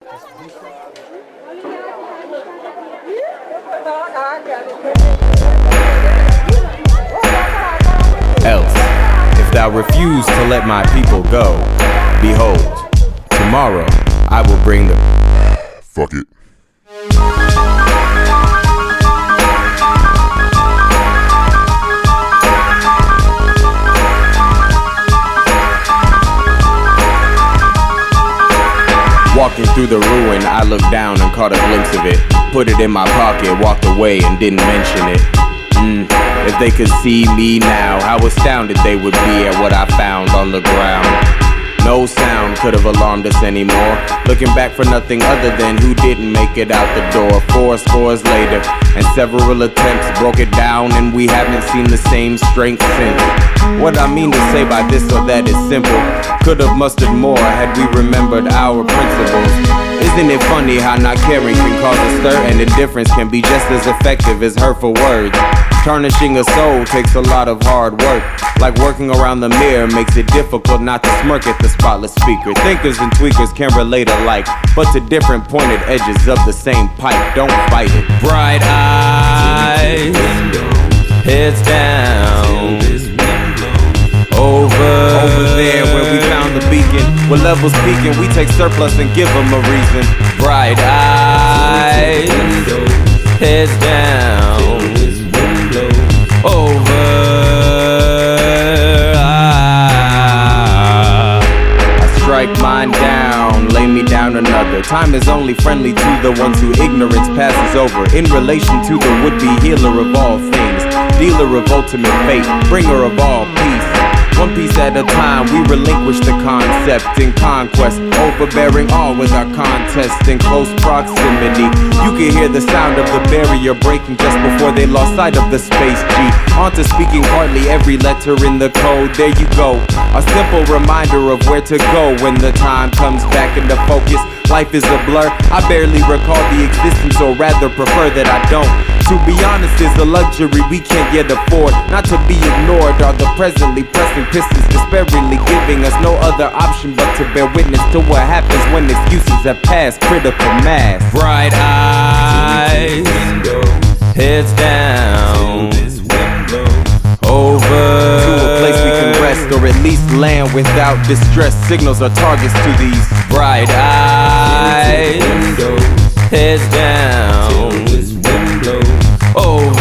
Else, if thou refuse to let my people go, behold, tomorrow I will bring the... Fuck it. Walking through the ruin, I looked down and caught a glimpse of it. Put it in my pocket, walked away and didn't mention it. If they could see me now, how astounded they would be at what I found on the ground. No sound could have alarmed us anymore. Looking back for nothing other than who didn't make it out the door. 4 scores later, and several attempts broke it down, and we haven't seen the same strength since. What I mean to say by this or that is simple. Could have mustered more had we remembered our principles. Isn't it funny how not caring can cause a stir, and indifference can be just as effective as hurtful words? Tarnishing a soul takes a lot of hard work. Like working around the mirror makes it difficult not to smirk at the spotless speaker. Thinkers and tweakers can relate alike, but to different pointed edges of the same pipe. Don't fight it. Bright eyes, heads down, over there where we found the beacon. With levels peaking, we take surplus and give them a reason. Bright eyes, heads down, over. I strike mine down, lay me down another. Time is only friendly to the ones who ignorance passes over. In relation to the would-be healer of all things, dealer of ultimate fate, bringer of all peace. One piece at a time, we relinquish the concept in conquest, overbearing all with our contest in close proximity. You can hear the sound of the barrier breaking just before they lost sight of the space G. On to speaking hardly every letter in the code. There you go, a simple reminder of where to go when the time comes back into focus. Life is a blur, I barely recall the existence, or rather prefer that I don't. To be honest, is a luxury we can't yet afford. Not to be ignored are the presently pressing pistons, despairingly giving us no other option but to bear witness to what happens when excuses have passed critical mass. Bright eyes, heads down, over to a place we can rest, or at least land without distress. Signals are targets to these bright eyes, heads down, over.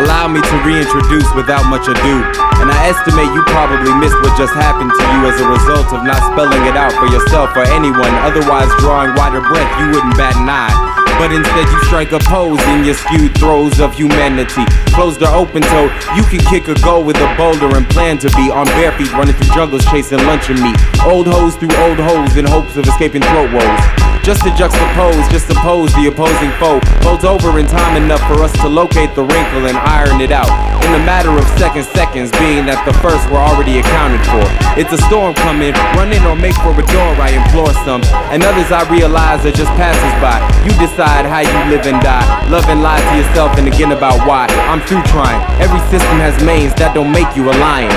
Allow me to reintroduce without much ado, and I estimate you probably missed what just happened to you as a result of not spelling it out for yourself or anyone. Otherwise, drawing wider breath, you wouldn't bat an eye. But instead you strike a pose in your skewed throes of humanity. Closed or open toed, you can kick a goal with a boulder and plan to be on bare feet, running through jungles chasing luncheon meat. Old hoes through old holes in hopes of escaping throat woes. Just to juxtapose, just suppose the opposing foe folds over in time enough for us to locate the wrinkle and iron it out. In a matter of seconds, being that the first were already accounted for. It's a storm coming, run in or make for a door, I implore some. And others I realize are just passers by. You decide how you live and die. Love and lie to yourself and again about why. I'm through trying. Every system has mains, that don't make you a lion.